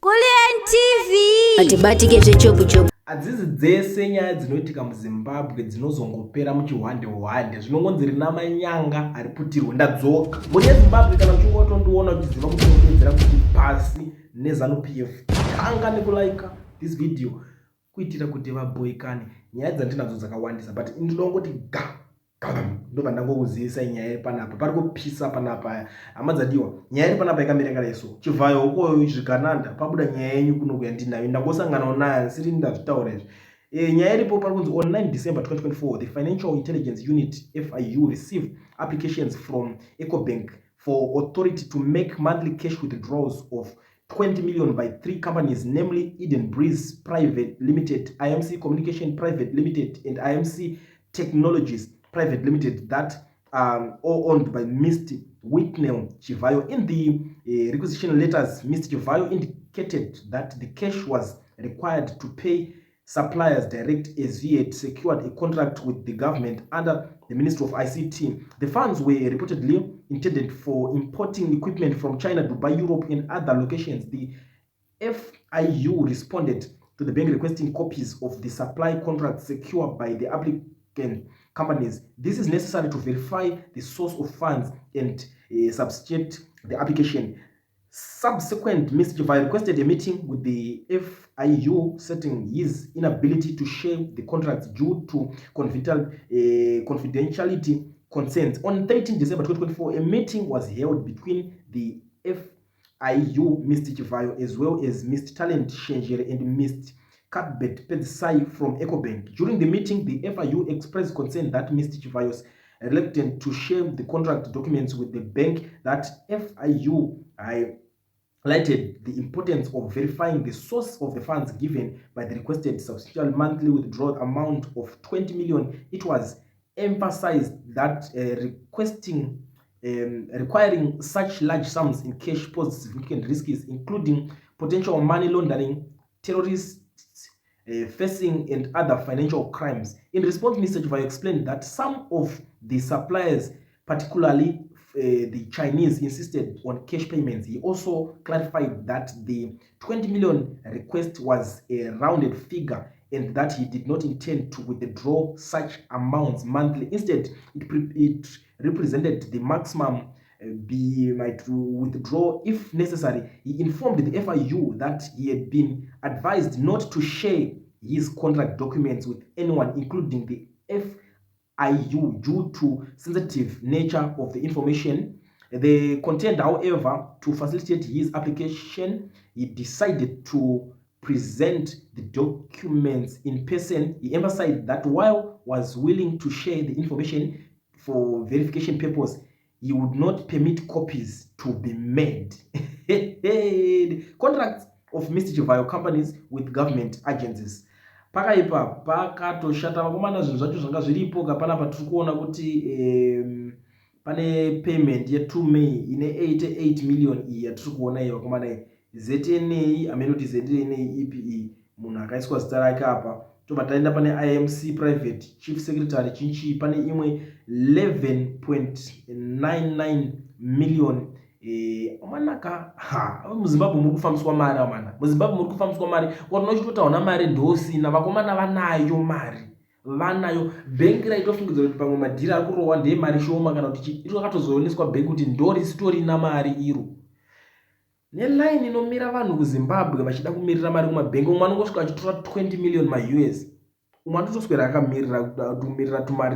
Kulian TV atibatike zvechopu Adzizi dzese nyaya dzinoitika muZimbabwe dzinozongopera muchihwande zvinongonzi rina manyanga ari putirwa ndadzoka mune Zimbabwe kana uchingotondiona uchiziva kuti unopedzera kuti pasi neZANU-PF kanga nekulaika this video kuitira kuti vaboikane. Nyaya dzandinadzo dzakawandisa but ndinongoti ndobva ndangokuzivisa nyaya iri panapa pari kupisa panapa hama dzadiwa. Nyaya iri panapa yakamira kare so chivhayo uko zvigananda pabuda nyaya yenyu kuno yandinayo ndangosanganawo nayo siri ndazvitaura izvi. Nyaya iripo pari kunzi on 9 December 2024 the Financial Intelligence Unit FIU received applications from EcoBank for authority to make monthly cash withdrawals of 20 million by 3 companies, namely Eden Breeze Private Limited, IMC Communication Private Limited, and IMC Technologies Private Limited, that all owned by Mr. Whitnell Chivayo. In the requisition letters, Mr. Chivayo indicated that the cash was required to pay suppliers direct as he had secured a contract with the government under the Ministry of ICT. The funds were reportedly intended for importing equipment from China, Dubai, Europe, and other locations. The FIU responded to the bank requesting copies of the supply contracts secured by the applicant companies. This is necessary to verify the source of funds and substantiate the application. Subsequent, Mr. Chivayo requested a meeting with the FIU, citing his inability to share the contracts due to confidentiality concerns. On 13 December 2024, a meeting was held between the FIU, Mr. Chivayo, as well as Mr. Talent Shenjere and Mr. Cuthbert Pedzai from EcoBank. During the meeting, the FIU expressed concern that Mr. Chivayo was reluctant to share the contract documents with the bank. That FIU highlighted the importance of verifying the source of the funds given by the requested substantial monthly withdrawal amount of 20 million. It was emphasized that requiring such large sums in cash poses significant risks, including potential money laundering, terrorists facing, and other financial crimes. In response, Mr. Chivayo explained that some of the suppliers, particularly the Chinese, insisted on cash payments. He also clarified that the 20 million request was a rounded figure and that he did not intend to withdraw such amounts monthly. Instead, it represented the maximum be might withdraw if necessary. He informed the FIU that he had been advised not to share his contract documents with anyone, including the FIU, due to sensitive nature of the information. The content, however, to facilitate his application, he decided to present the documents in person. He emphasized that while was willing to share the information for verification purposes, he would not permit copies to be made. Contracts of Mr. Chivayo companies with government agencies. Pakaipa pakatoshata vakomana zvinhu zvacho zvanga zviripo kapana patiri kuona kuti pane payment ye2 May ine 88 million iyi yatiri kuona iyi vakomana iyi ZNA amenoti ZNA EPE munhu akaiswa zita rake apa. Tobva taenda pane IMC Private Chief Secretary chinchi pane imwe 11.99 million. Manaka muZimbabwe muri kufambiswa mari amana. muZimbabwe muri kufambiswa mari kwanochitota una mari ndosina vakomana vanayo mari vanayo. Bhengi raitofungidzira kuti pamwe madhiri ari kurohwa ndeye mari shoma kana kuti irikatozooneswa bhengi kuti ndori sitorina mari iro. Nelaini inomira vanhu kuZimbabwe vachida kumirira mari kumabhengi, umwe anongosvika achitora 20 million maUS, umwe anotoswera akamirira kumirira tumari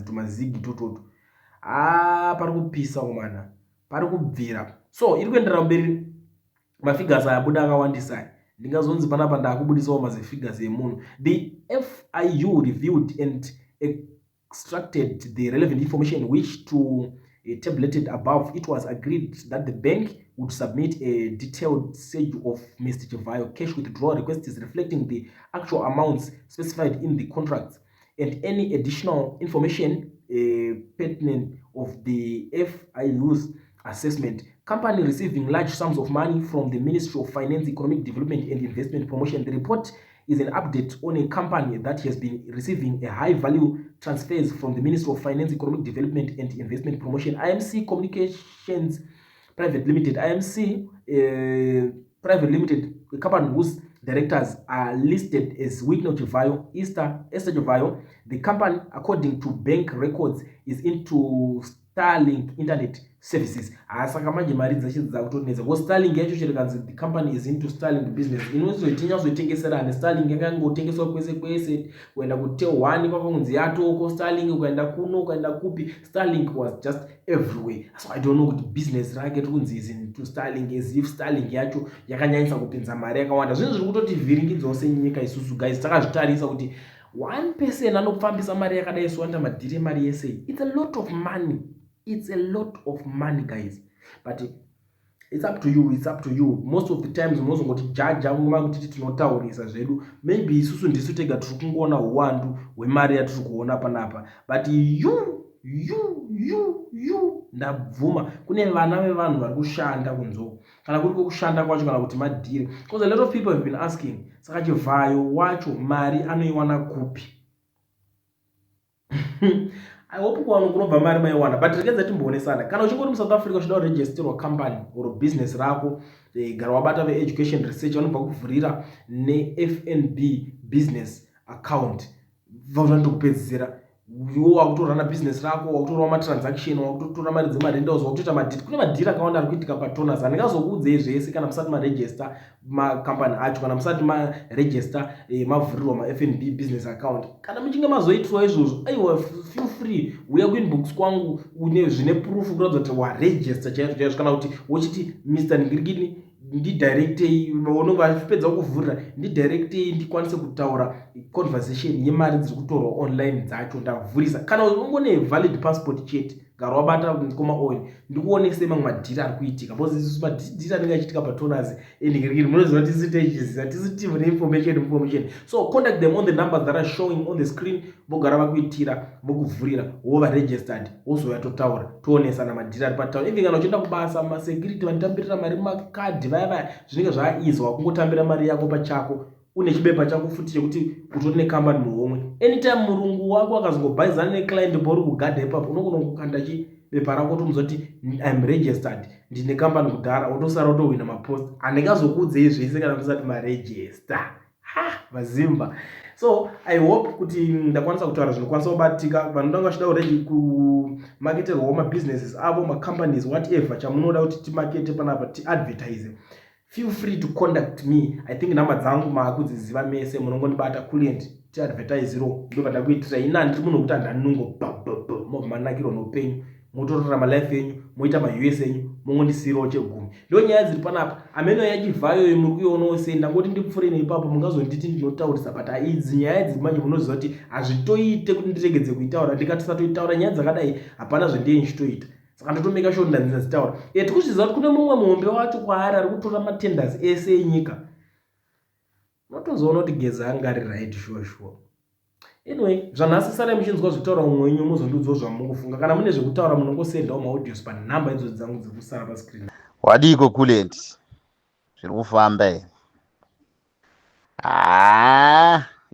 tumazigi tototo. Pari kupisa umana, pari kubvira. So iri kuenderera mberi, mafigures ayabuda akawandisa. Ndingazonzi panapa ndakubudisawo mazifigures emunhu. The FIU reviewed and extracted the relevant information which to tabulated above. It was agreed that the bank would submit a detailed schedule of Mr. Chivayo cash withdrawal requests reflecting the actual amounts specified in the contracts and any additional information pertinent of the FIU's assessment. Company receiving large sums of money from the Ministry of Finance, Economic Development and Investment Promotion. The report is an update on a company that has been receiving a high value transfers from the Ministry of Finance, Economic Development and Investment Promotion. IMC Communications Private Limited, IMC Private Limited, a company whose directors are listed as Whitney Chivayo, Esther Chivayo. The company, according to bank records, is into Starlink internet services. Saka manje mari dzachidza kutoneza. Because Starlink yacho chirikanzi the company is into Starlink business. Inozoitengeserana Starlink yakangotengeswa kwese kwese, kuenda kutel 1 kwakunzi yatoko Starlink, ukaenda kuno ukaenda kupi, Starlink was just everywhere. So I don't know what business rake tukunzi is into Starlink, as if Starlink yacho yakanyanyisa kupinza mari yakawanda. Zvinhu zviri kutoti vhiringidzawo senyika isusu guys, takazvitarisa kuti 1% anopfambisa mari yakadai swanda madhiri mari yese. It's a lot of money. It's a lot of money guys, but it's up to you. It's up to you. Most of the times unozongoti jaja kuti tinotaurisa zvedu, maybe isusu ndisu tega tiri kungoona uwandu hwemari yatiri kuona panapa, but you ndabvuma kune vana vevanhu vari kushanda kunzoko, kana kuri kushanda kwacho kana kuti madhiri, because a lot of people have been asking, saka Chivayo wacho mari anoiwana kupi? I hope kunobva mari maiwana, but rekedza timboonesana. Kana uchingori muSouth Africa uchida kuregisterwa company or business rako, gara wabata ve-education research, vanobva kuvhurira ne-FNB business account, vanotokupedzisira wakutorana business rako, wakutorawo matransaction, wakutotora mari dzemarenders, wakutoita madhiri. Kune madhiri akawanda ari kuitika paTonas. Handingazokuudzei zvese kana musati maregister makampani acho, kana musati maregister mavhurirwa maFNB business account. Kana muchinge mazoitwa izvozvo, aiwa, feel free, uya kuinbox kwangu zvine proof kuratidza kuti waregister chaizvo, kana kuti wochiti Mr. Ngirigini ndidirectei, unenge achipedza kuvhurira ndidirectei ndikwanise kutaura conversation yemari dziri kutorwa online dzacho, ndavhurisa. Kana ungone valid passport chete, gara wabata kumaoil, ndikuonese mamwe madhiri ari kuitika, because isusu madhiri anenge achiitika paTonas Ngirigini munoziva kuti tisu techiziva, tisu team information. So contact them on the numbers that are showing on the screen, vogara vakuitira, vokuvhurira, wova registered, wozouya totaura, toonesana madhiri ari pataura. Even kana uchienda kubasa, masecurity vanotambirira mari makadhi vaya zvinenge zvaaizwa kungotambira mari yako pachako, une chibepa chako futi chekuti utori nekambani muhomwe. Anytime murungu wako akazongobhaizana neclient bori kugadha ipapo, unogona kukanda chibepa rako tomuzoti I'm registered, ndine kambani kudhara, wotosara wotowina mapost. Handingazokuudzei zvese kana musati maregister. Vazimba. So I hope kuti ndakwanisa kutaura zvinokwanisa kubatika. Vanhu ndanga vachida kumaketerwawo mabusinesses avo, macompanies, whatever chamunoda kuti timakete panapa, tiadvertise. Feel free to contact me. I think namba dzangu maakudziziva mese, munongondibata client tiadvertisero, ndobva kuitira ina ndiri munhu wekuti handanungo mobva manakirwa noupenyu, motorora malife enyu, moita maUS enyu, mongondisirawo chegumi. Ndo nyaya dziri panapa. Ameno yaChivayo muri kuionawo sei, ndangoti ndipfuure neipapo mungazonditi ndinotaurisa, but idzi nyaya idzi manje munoziva kuti hazvitoite kuti ndiregedze kuitaura. Ndikatisatoitaura nyaya dzakadai hapana zvendiye ndichitoita. Saka ndotomeka sure ndadzitaura. Tikuchiziva kuti kune mumwe muhombe wacho kwaari ari kutora matenders ese enyika. Unotozoona kuti geza anga ari right, sure. Anyway, zvanhasi sarai muchinzwa zvitaura mumwe wenyu, muzondiudzawo zvamunofunga. Kana mune zvekutaura munongosendawo maaudios panhamba idzo dzangu dziri kusara pascreen. Wadiko Kulent, zviri kufamba here?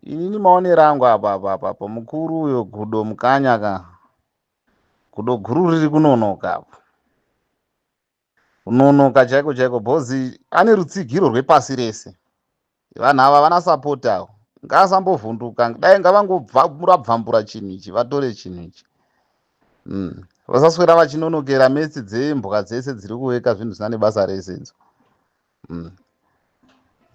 Inini maonero angu apa mukuru uyo Gudo Mukanya Gudo guru riri kunonoka apo. Kunonoka chaiko bhozi ane rutsigiro rwepasi rese. Vanhu ava vana support awo. Ngasambovhunduka, dai ngavangobvambura chinhu ichi, vatore chinhu ichi. Vasaswera vachinonokera metsi dzembwa dzese dziri kuveka zvinhu zvisina nebasa rese idzo.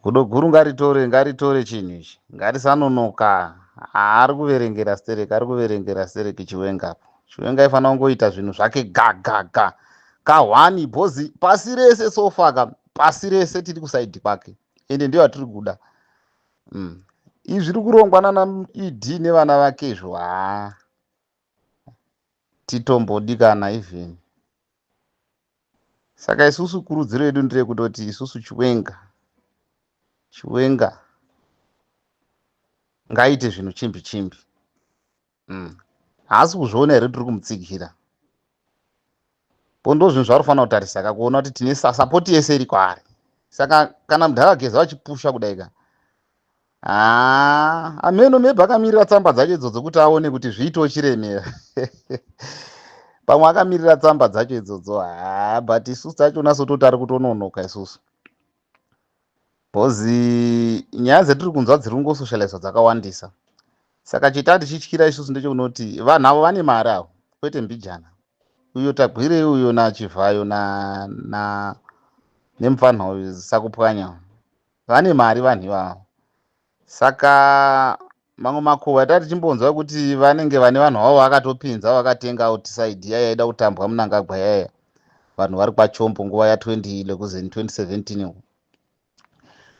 Gudo guru ngaritore chinhu ichi, ngarisanonoka. Ari kuverengera stereki Chiwenga apo. Chiwenga ifana kungoita zvinhu zvake gaga kahwani bhozi pasi rese sofaka, pasi rese tiri kusaidhi kwake, ende ndiyo atiri kuda. Izvi zviri kurongwa nana ED nevana vakezvo. Titombodikana even. Saka isusu kurudziro yedu nderekutoti isusu Chiwenga ngaite zvinhu chimbi. Haasi kuzviona here tiri kumutsigirira. Pondo zvinhu zvarufanira kutarisa kakuona kuti tine sapoti yese iri kwaari. Saka kana mudhara geza vachipusha kudaika, ameno maybe akamirira tsamba dzacho idzodzo kuti aone kuti zviitewo chiremera. Pamwe akamirira tsamba dzacho idzodzo, but isusu tacho nasototi ari kutononoka isusu. bhozi nyaya dzetiri kunzwa dziri kungosocializwa dzakawandisa. Saka chitati chityira isusu ndechekunoti vanhu avo vane mari avo, kwete mbijana. Uyo Tagwire uyo naChivhayo neMupfanhayo Sakupwanya vane mari vanhu ivavo. Saka mamwe makohwe atati tichimbonzwa kuti vanenge vane vanhu vavo vakatopinza vakatenga outside yaya ida kutambwa Mnangagwa yaya, vanhu vari kwaChombo nguva ya2011 2017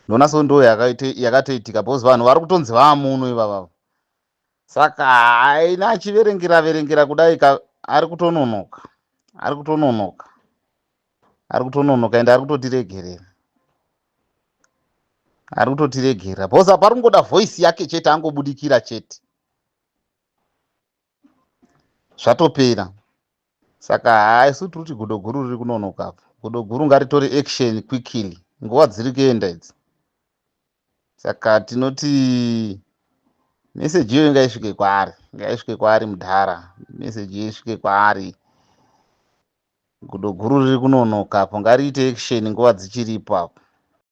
ndona so ndo yakatoitika bhozi vanhu vari kutonzi vaamuno ivavavo. Saka haina achiverengera kudai ari kutononoka ende ari kutotiregerera bhozi apa ringoda voisi yake chete angobudikira chete zvatopera. Saka haisu tiri kuti gudo guru riri kunonoka apa. Gudo guru ngaritore action quickly, nguva dziri kuenda idzi. Saka tinoti meseji iyo ngaisvike kwaari Mudhara, meseji iyo isvike kwaari. Gudo guru riri kunonoka apo, ngariite action nguva dzichiripo apo.